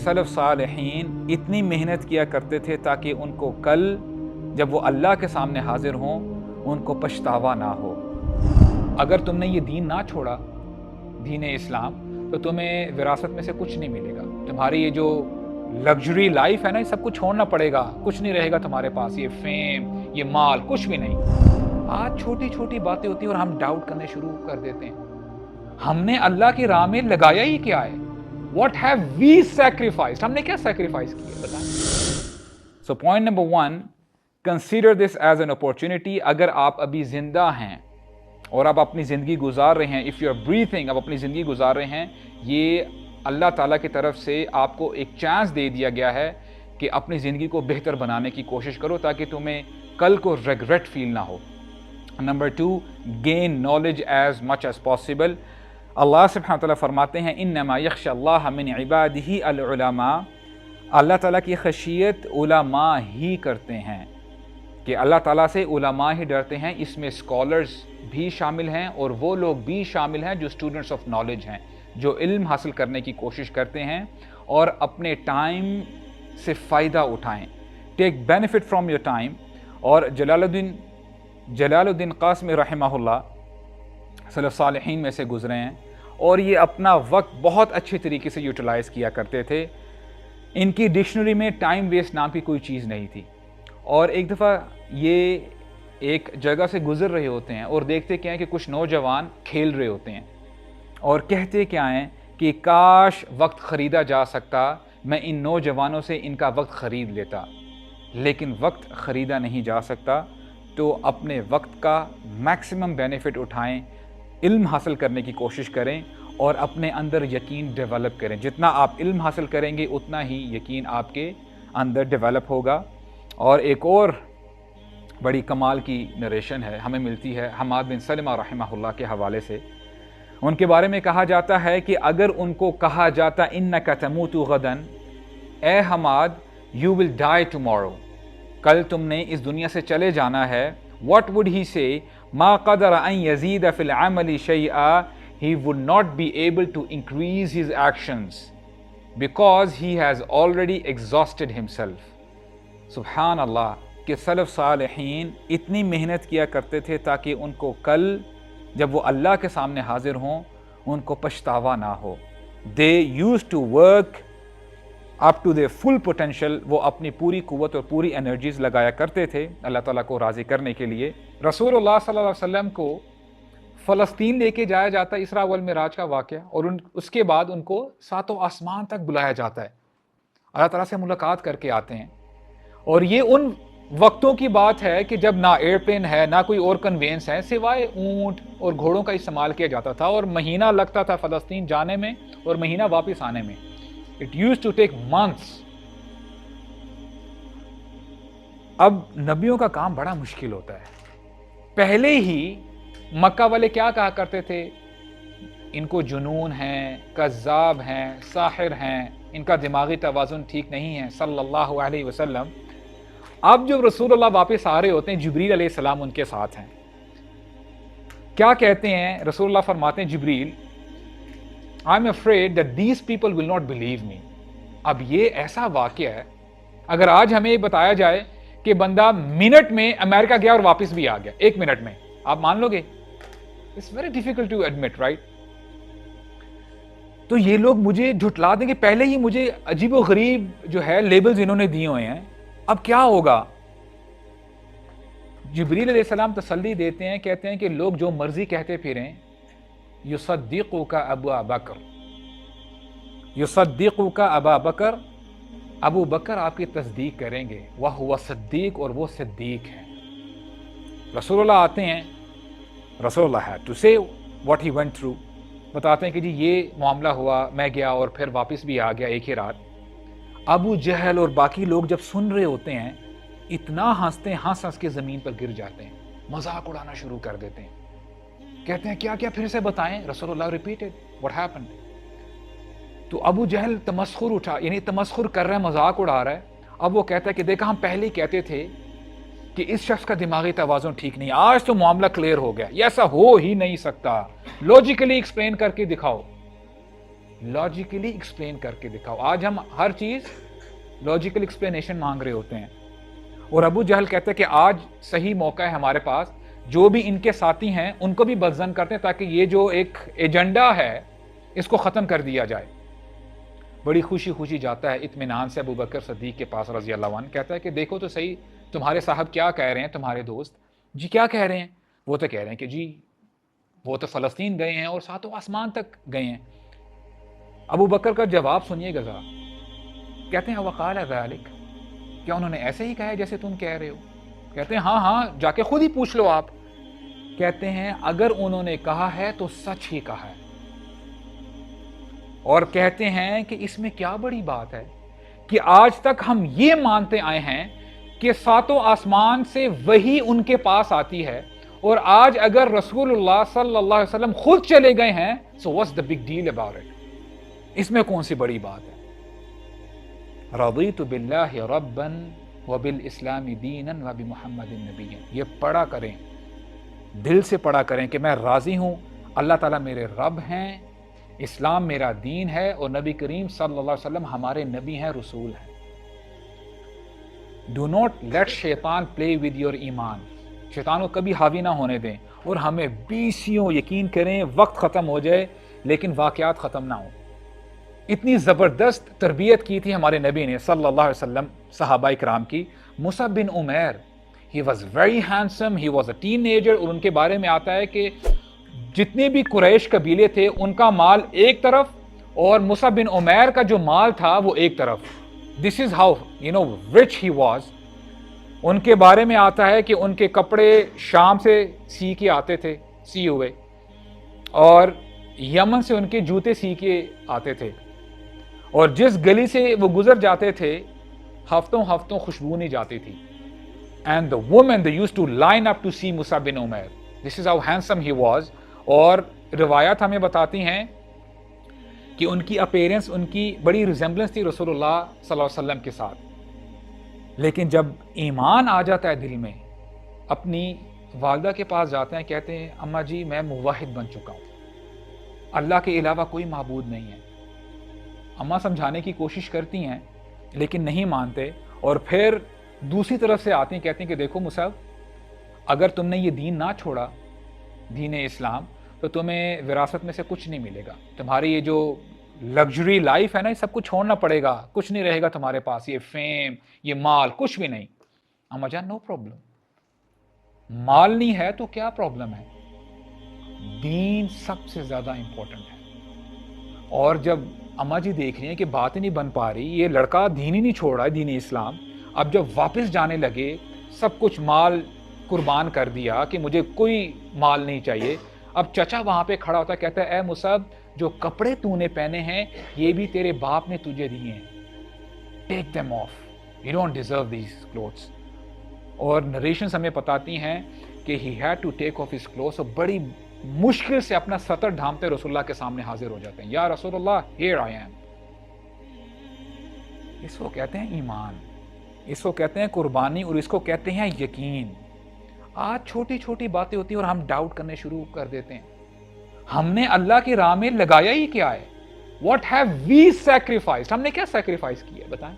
سلف صالحین اتنی محنت کیا کرتے تھے تاکہ ان کو کل جب وہ اللہ کے سامنے حاضر ہوں ان کو پچھتاوا نہ ہو۔ اگر تم نے یہ دین نہ چھوڑا، دین اسلام، تو تمہیں وراثت میں سے کچھ نہیں ملے گا۔ تمہاری یہ جو لگژری لائف ہے نا، یہ سب کچھ چھوڑنا پڑے گا، کچھ نہیں رہے گا تمہارے پاس، یہ فیم، یہ مال، کچھ بھی نہیں۔ آج چھوٹی چھوٹی باتیں ہوتی ہیں اور ہم ڈاؤٹ کرنے شروع کر دیتے ہیں۔ ہم نے اللہ کی راہ میں لگایا ہی کیا ہے؟ What have we sacrificed؟ ہم نے کیا سیکریفائز کیا بتائیں؟ So point number 1, consider this as an opportunity۔ اگر آپ ابھی زندہ ہیں اور آپ اپنی زندگی گزار رہے ہیں، if you are breathing، آپ اپنی زندگی گزار رہے ہیں، یہ اللہ تعالیٰ کی طرف سے آپ کو ایک چانس دے دیا گیا ہے کہ اپنی زندگی کو بہتر بنانے کی کوشش کرو تاکہ تمہیں کل کو ریگریٹ فیل نہ ہو۔ Number 2، gain knowledge as much as possible۔ Allah سبحانہ وتعالیٰ فرماتے ہیں انما یخشی اللہ من عبادہ العلماء، اللہ تعالیٰ کی خشیت علماء ہی کرتے ہیں، کہ اللہ تعالیٰ سے علماء ہی ڈرتے ہیں۔ اس میں اسکالرز بھی شامل ہیں اور وہ لوگ بھی شامل ہیں جو اسٹوڈنٹس آف نالج ہیں، جو علم حاصل کرنے کی کوشش کرتے ہیں اور اپنے ٹائم سے فائدہ اٹھائیں۔ ٹیک بینیفٹ فرام یور ٹائم۔ اور جلال الدین قاسمی رحمہ اللہ سلف صالحین میں سے گزرے ہیں اور یہ اپنا وقت بہت اچھے طریقے سے یوٹیلائز کیا کرتے تھے۔ ان کی ڈکشنری میں ٹائم ویسٹ نام کی کوئی چیز نہیں تھی۔ اور ایک دفعہ یہ ایک جگہ سے گزر رہے ہوتے ہیں اور دیکھتے کیا ہیں کہ کچھ نوجوان کھیل رہے ہوتے ہیں اور کہتے کیا ہیں کہ کاش وقت خریدا جا سکتا، میں ان نوجوانوں سے ان کا وقت خرید لیتا، لیکن وقت خریدا نہیں جا سکتا۔ تو اپنے وقت کا میکسیمم بینیفٹ اٹھائیں، علم حاصل کرنے کی کوشش کریں اور اپنے اندر یقین ڈیولپ کریں۔ جتنا آپ علم حاصل کریں گے اتنا ہی یقین آپ کے اندر ڈیولپ ہوگا۔ اور ایک اور بڑی کمال کی نریشن ہے ہمیں ملتی ہے حماد بن سلمہ رحمہ اللہ کے حوالے سے۔ ان کے بارے میں کہا جاتا ہے کہ اگر ان کو کہا جاتا انک تموت غدا، اے Hammad you will die tomorrow, کل تم نے اس دنیا سے چلے جانا ہے، what would he say؟ ما قدر ان یزید فی العمل شیئا، he would not be able to increase his actions because he has already exhausted himself۔ سبحان اللہ، کہ سلف صالحین اتنی محنت کیا کرتے تھے تاکہ ان کو کل جب وہ اللہ کے سامنے حاضر ہوں ان کو پچھتاوا نہ ہو۔ they used to work up to their full potential، وہ اپنی پوری قوت اور پوری انرجیز لگایا کرتے تھے اللہ تعالیٰ کو راضی کرنے کے لیے۔ رسول اللہ صلی اللہ علیہ وسلم کو فلسطین لے کے جایا جاتا ہے، اسراء والمعراج کا واقعہ، اور اس کے بعد ان کو ساتوں آسمان تک بلایا جاتا ہے، اللہ تعالیٰ سے ملاقات کر کے آتے ہیں۔ اور یہ ان وقتوں کی بات ہے کہ جب نہ ایئرپلین ہے نہ کوئی اور کنوینس ہے، سوائے اونٹ اور گھوڑوں کا استعمال کیا جاتا تھا، اور مہینہ لگتا تھا فلسطین جانے میں اور مہینہ واپس آنے میں۔ It used to take months۔ اب نبیوں کا کام بڑا مشکل ہوتا ہے۔ پہلے ہی مکہ والے کیا کہا کرتے تھے؟ ان کو جنون ہیں، کذاب ہیں، ساحر ہیں، ان کا دماغی توازن ٹھیک نہیں ہے صلی اللہ علیہ وسلم۔ اب جب رسول اللہ واپس آ رہے ہوتے ہیں، جبریل علیہ السلام ان کے ساتھ ہیں، کیا کہتے ہیں؟ رسول اللہ فرماتے ہیں جبریل I'm afraid that these people will not believe me۔ اب یہ ایسا واقعہ ہے، اگر آج ہمیں یہ بتایا جائے کہ بندہ منٹ میں امریکہ گیا اور واپس بھی آ گیا، 1 منٹ میں، آپ مان لو گے؟ It's very difficult to admit، right؟ تو یہ لوگ مجھے جھٹلا دیں گے، پہلے ہی مجھے عجیب و غریب جو ہے لیبلز انہوں نے دیے ہوئے ہیں، اب کیا ہوگا؟ جبریل علیہ السلام تسلی دیتے ہیں، کہتے ہیں کہ لوگ جو مرضی کہتے پھریں، یصدقک ابا بکر، یصدقک ابا بکر، ابو بکر آپ کی تصدیق کریں گے، وہو صدیق، اور وہ صدیق ہیں۔ رسول اللہ آتے ہیں، رسول اللہ had to say what he went through، بتاتے ہیں کہ جی یہ معاملہ ہوا، میں گیا اور پھر واپس بھی آ گیا ایک ہی رات۔ ابو جہل اور باقی لوگ جب سن رہے ہوتے ہیں اتنا ہنستے ہیں، ہنس ہنس کے زمین پر گر جاتے ہیں، مذاق اڑانا شروع کر دیتے ہیں، کہتے ہیں کیا کیا پھر سے بتائیں؟ رسول اللہ ریپیٹڈ what happened۔ تو ابو جہل تمسخر اٹھا، یعنی تمسخر کر رہا ہے، مذاق اڑا رہا ہے۔ اب وہ کہتا ہے کہ دیکھا ہم پہلے ہی کہتے تھے کہ اس شخص کا دماغی توازن ٹھیک نہیں، آج تو معاملہ کلیئر ہو گیا، یہ ایسا ہو ہی نہیں سکتا، لاجیکلی ایکسپلین کر کے دکھاؤ۔ لوجیکلی ایکسپلین کر کے دکھاؤ. آج ہم ہر چیز لوجیکل ایکسپلینیشن مانگ رہے ہوتے ہیں. اور ابو جہل کہتے ہیں کہ آج صحیح موقع ہے ہمارے پاس, جو بھی ان کے ساتھی ہیں ان کو بھی بدظن کرتے ہیں تاکہ یہ جو ایک ایجنڈا ہے اس کو ختم کر دیا جائے. بڑی خوشی خوشی جاتا ہے اطمینان سے ابو بکر صدیق کے پاس رضی اللہ عنہ, کہتا ہے کہ دیکھو تو صحیح تمہارے صاحب کیا کہہ رہے ہیں, تمہارے دوست جی کیا کہہ رہے ہیں. وہ تو کہہ رہے ہیں کہ جی وہ تو فلسطین گئے ہیں اور ساتوں آسمان تک گئے ہیں. ابو بکر کا جواب سنیے گا ذرا. کہتے ہیں وقال ذلک, کیا انہوں نے ایسے ہی کہا ہے جیسے تم کہہ رہے ہو؟ کہتے ہیں ہاں جا کے خود ہی پوچھ لو آپ. کہتے ہیں اگر انہوں نے کہا ہے تو سچ ہی کہا ہے. اور کہتے ہیں کہ اس میں کیا بڑی بات ہے کہ آج تک ہم یہ مانتے آئے ہیں کہ ساتوں آسمان سے وہی ان کے پاس آتی ہے, اور آج اگر رسول اللہ صلی اللہ علیہ وسلم خود چلے گئے ہیں so what's the big deal about it؟ اس میں کون سی بڑی بات ہے؟ رضیت باللہ ربا وبالاسلام دینا وبمحمد نبیا. یہ پڑھا کریں, دل سے پڑھا کریں کہ میں راضی ہوں, اللہ تعالیٰ میرے رب ہیں, اسلام میرا دین ہے, اور نبی کریم صلی اللہ علیہ وسلم ہمارے نبی ہیں, رسول ہیں. Do not let شیطان play with your ایمان. شیطان کو کبھی حاوی نہ ہونے دیں. اور ہمیں بیسیوں یقین کریں وقت ختم ہو جائے لیکن واقعات ختم نہ ہوں. اتنی زبردست تربیت کی تھی ہمارے نبی نے صلی اللہ علیہ وسلم صحابہ کرام کی. مصعب بن Umair, he was very handsome, he was a teenager, اور ان کے بارے میں آتا ہے کہ جتنے بھی قریش قبیلے تھے ان کا مال ایک طرف اور مصعب بن عمیر کا جو مال تھا وہ ایک طرف. This is how rich he was. ان کے بارے میں آتا ہے کہ ان کے کپڑے شام سے سی کے آتے تھے, سی ہوئے, اور یمن سے ان کے جوتے سی کے آتے تھے, اور جس گلی سے وہ گزر جاتے تھے ہفتوں ہفتوں خوشبو نہیں جاتی تھی. And the women they used to line up to see Mus'ab bin Umair. This is how handsome he was. اور روایات ہمیں بتاتی ہیں کہ ان کی اپیرنس, ان کی بڑی ریزمبلنس تھی رسول اللہ صلی اللہ علیہ وسلم کے ساتھ. لیکن جب ایمان آ جاتا ہے دل میں, اپنی والدہ کے پاس جاتے ہیں, کہتے ہیں اماں جی میں موحد بن چکا ہوں, اللہ کے علاوہ کوئی معبود نہیں ہے. اماں سمجھانے کی کوشش کرتی ہیں لیکن نہیں مانتے, اور پھر دوسری طرف سے آتی ہیں, کہتے ہیں کہ دیکھو مصعب, اگر تم نے یہ دین نہ چھوڑا, دین اسلام, تو تمہیں وراثت میں سے کچھ نہیں ملے گا. تمہاری یہ جو لگژری لائف ہے نا, یہ سب کچھ چھوڑنا پڑے گا, کچھ نہیں رہے گا تمہارے پاس, یہ فیم, یہ مال, کچھ بھی نہیں. اماں جان نو پرابلم, مال نہیں ہے تو کیا پرابلم ہے, دین سب سے زیادہ امپورٹنٹ ہے. اور جب اماں جی دیکھ رہی ہیں کہ بات ہی نہیں بن پا رہی, یہ لڑکا دین ہی نہیں چھوڑ رہا ہے, دین اسلام, اب جب واپس جانے لگے سب کچھ مال قربان کر دیا کہ مجھے کوئی مال نہیں چاہیے. اب چچا وہاں پہ کھڑا ہوتا ہے, کہتا ہے اے مصعب, جو کپڑے تو نے پہنے ہیں یہ بھی تیرے باپ نے تجھے دیے ہیں, ٹیک them off, you don't deserve these clothes. اور نریشنز ہمیں بتاتی ہیں کہ he had to take off his clothes, اور بڑی مشکل سے اپنا سطر ڈھانپتے رسول اللہ کے سامنے حاضر ہو جاتے ہیں, یا رسول اللہ here I am. اس کو کہتے ہیں ایمان, اس کو کہتے ہیں قربانی, اور اس کو کہتے ہیں یقین. آج چھوٹی چھوٹی باتیں ہوتی ہیں اور ہم ڈاؤٹ کرنے شروع کر دیتے ہیں. ہم نے اللہ کی راہ میں لگایا ہی کیا ہے؟ What have we sacrificed? ہم نے کیا سیکریفائس کیا بتائیں؟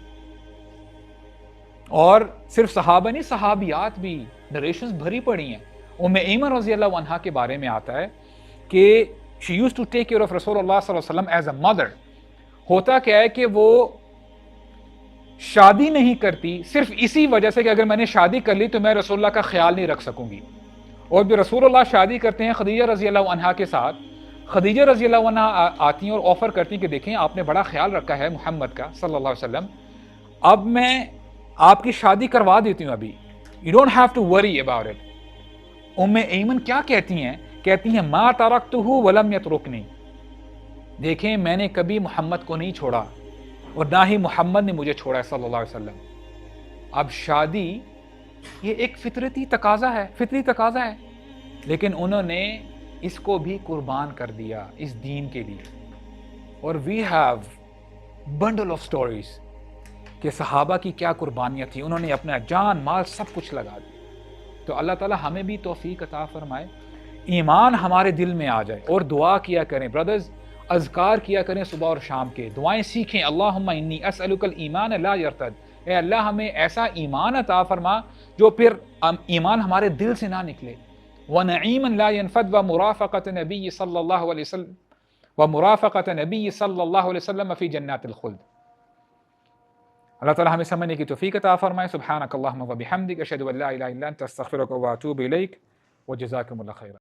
اور صرف صحابہ نہیں, صحابیات بھی نریشنز بھری پڑی ہیں. ام ایمن رضی اللہ عنہا کے بارے میں آتا ہے کہ she used to take care of رسول اللہ صلی اللہ علیہ وسلم as a mother. ہوتا کیا ہے کہ وہ شادی نہیں کرتی صرف اسی وجہ سے کہ اگر میں نے شادی کر لی تو میں رسول اللہ کا خیال نہیں رکھ سکوں گی. اور جو رسول اللہ شادی کرتے ہیں خدیجہ رضی اللہ عنہا کے ساتھ, خدیجہ رضی اللہ عنہا آتی ہیں اور آفر کرتی ہیں کہ دیکھیں آپ نے بڑا خیال رکھا ہے محمد کا صلی اللہ علیہ وسلم, اب میں آپ کی شادی کروا دیتی ہوں ابھی, you don't have to worry about it. ام ایمن کیا کہتی ہیں؟ کہتی ہیں ما ترکتہ ولم یترکنی, دیکھیں میں نے کبھی محمد کو نہیں چھوڑا اور نہ ہی محمد نے مجھے چھوڑا ہے صلی اللہ علیہ وسلم. اب شادی یہ ایک فطری تقاضا ہے, لیکن انہوں نے اس کو بھی قربان کر دیا اس دین کے لیے. اور we have bundle of stories کہ صحابہ کی کیا قربانیاں تھیں, انہوں نے اپنا جان مال سب کچھ لگا دیا. تو اللہ تعالی ہمیں بھی توفیق عطا فرمائے, ایمان ہمارے دل میں آ جائے. اور دعا کیا کریں برادرز, اذکار کیا کریں صبح اور شام کے، دعائیں سیکھیں، اللہم انی اسألک الایمان لا یرتد، اے اللہ ہمیں ایسا ایمان عطا فرما جو پھر ایمان ہمارے دل سے نہ نکلے، ونعیما لا ينفد ومرافقۃ نبی صلی اللہ علیہ وسلم ومرافقۃ نبی صلی اللہ علیہ وسلم فی جنات الخلد۔ اللہ تعالی ہمیں سمجھنے کی توفیق عطا فرمائے۔ سبحانک اللہم وبحمدک، اشہد ان لا الہ الا انت، استغفرک واتوب الیک، وجزاکم اللہ خیرا۔